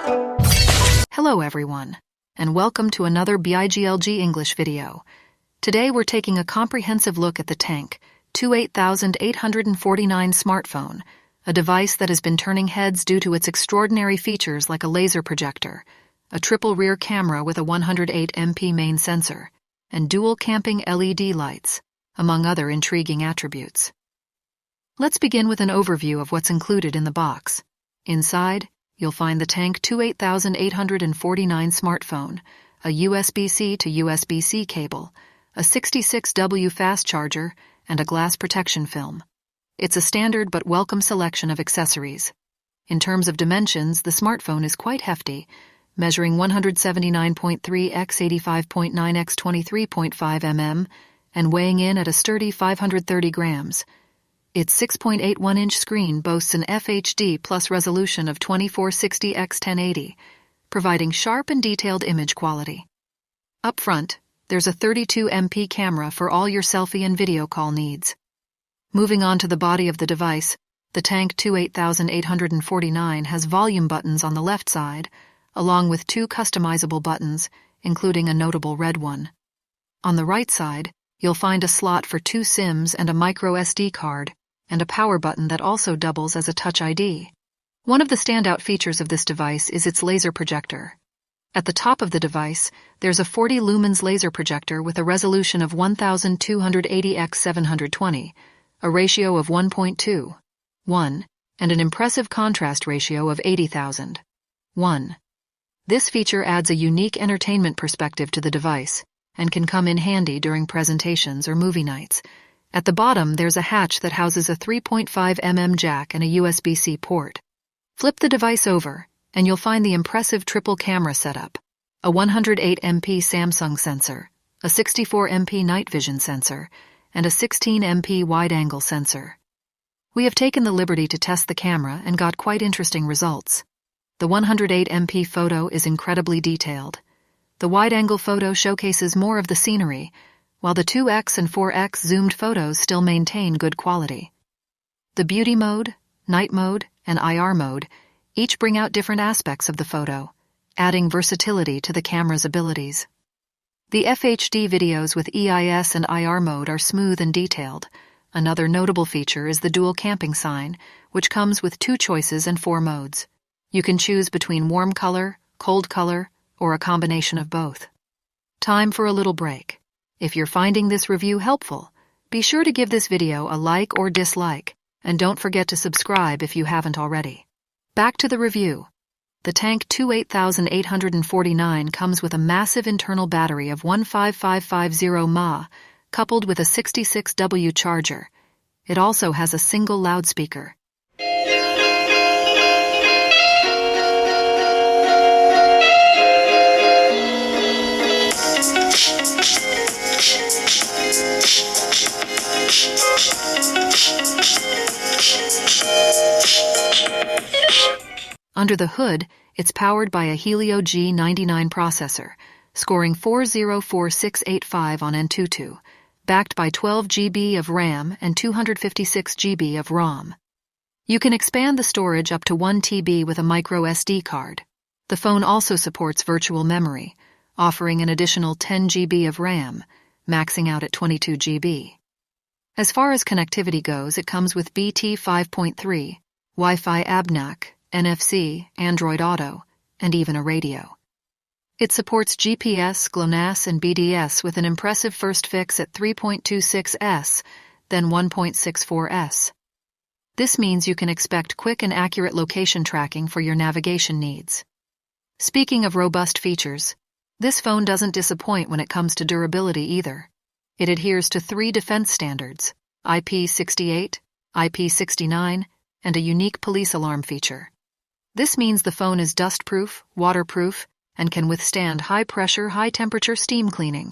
Hello everyone, and welcome to another ByGLG English video. Today we're taking a comprehensive look at the Tank 28849 smartphone, a device that has been turning heads due to its extraordinary features like a laser projector, a triple rear camera with a 108MP main sensor, and dual camping LED lights, among other intriguing attributes. Let's begin with an overview of what's included in the box. Inside, you'll find the Tank 28849 smartphone, a USB-C to USB-C cable, a 66W fast charger, and a glass protection film. It's a standard but welcome selection of accessories. In terms of dimensions, the smartphone is quite hefty, measuring 179.3 x 85.9 x 23.5 mm and weighing in at a sturdy 530 grams. Its 6.81-inch screen boasts an FHD plus resolution of 2460 x 1080, providing sharp and detailed image quality. Up front, there's a 32MP camera for all your selfie and video call needs. Moving on to the body of the device, the Tank 28849 has volume buttons on the left side, along with two customizable buttons, including a notable red one. On the right side, you'll find a slot for two SIMs and a micro SD card, and a power button that also doubles as a Touch ID. One of the standout features of this device is its laser projector. At the top of the device, there's a 40 lumens laser projector with a resolution of 1280 x 720, a ratio of 1.2:1, and an impressive contrast ratio of 80,000:1. This feature adds a unique entertainment perspective to the device and can come in handy during presentations or movie nights. At the bottom, there's a hatch that houses a 3.5mm jack and a USB-C port. Flip the device over, and you'll find the impressive triple camera setup, a 108MP Samsung sensor, a 64MP night vision sensor, and a 16MP wide-angle sensor. We have taken the liberty to test the camera and got quite interesting results. The 108MP photo is incredibly detailed. The wide-angle photo showcases more of the scenery, while the 2x and 4x zoomed photos still maintain good quality. The beauty mode, night mode, and IR mode each bring out different aspects of the photo, adding versatility to the camera's abilities. The FHD videos with EIS and IR mode are smooth and detailed. Another notable feature is the dual camping sign, which comes with two choices and 4 modes. You can choose between warm color, cold color, or a combination of both. Time for a little break. If you're finding this review helpful, be sure to give this video a like or dislike, and don't forget to subscribe if you haven't already. Back to the review. The Tank 28849 comes with a massive internal battery of 15550 mAh, coupled with a 66W charger. It also has a single loudspeaker. Under the hood, it's powered by a Helio G99 processor, scoring 404685 on Antutu, backed by 12 GB of RAM and 256 GB of ROM. You can expand the storage up to 1 TB with a micro SD card. The phone also supports virtual memory, offering an additional 10 GB of RAM, maxing out at 22 GB. As far as connectivity goes, it comes with BT 5.3, Wi-Fi ABNAC, NFC, Android Auto, and even a radio. It supports GPS, GLONASS, and BDS with an impressive first fix at 3.26s, then 1.64s. This means you can expect quick and accurate location tracking for your navigation needs. Speaking of robust features, this phone doesn't disappoint when it comes to durability either. It adheres to 3 defense standards, IP68, IP69, and a unique police alarm feature. This means the phone is dust-proof, waterproof, and can withstand high-pressure, high-temperature steam cleaning.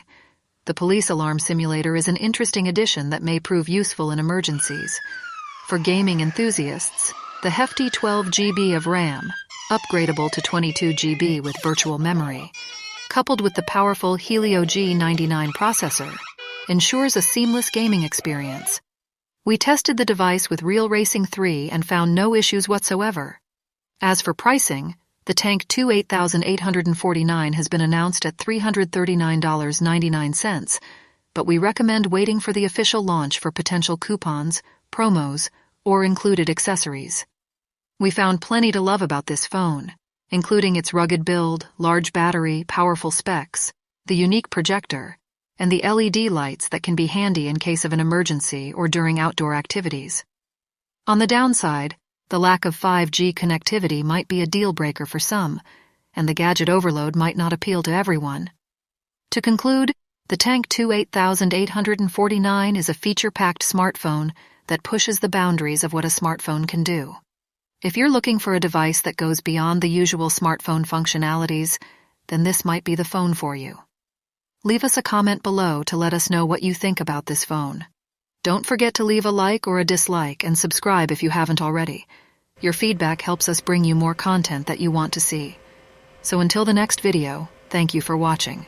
The police alarm simulator is an interesting addition that may prove useful in emergencies. For gaming enthusiasts, the hefty 12 GB of RAM, upgradable to 22 GB with virtual memory, coupled with the powerful Helio G99 processor, ensures a seamless gaming experience. We tested the device with Real Racing 3 and found no issues whatsoever. As for pricing, The Tank 28849 has been announced at $339.99, but we recommend waiting for the official launch for potential coupons, promos, or included accessories. We found plenty to love about this phone, including its rugged build, large battery, powerful specs, the unique projector, and the LED lights that can be handy in case of an emergency or during outdoor activities. On the downside, the lack of 5G connectivity might be a deal-breaker for some, and the gadget overload might not appeal to everyone. To conclude, the Tank 28849 is a feature-packed smartphone that pushes the boundaries of what a smartphone can do. If you're looking for a device that goes beyond the usual smartphone functionalities, then this might be the phone for you. Leave us a comment below to let us know what you think about this phone. Don't forget to leave a like or a dislike and subscribe if you haven't already. Your feedback helps us bring you more content that you want to see. So until the next video, thank you for watching.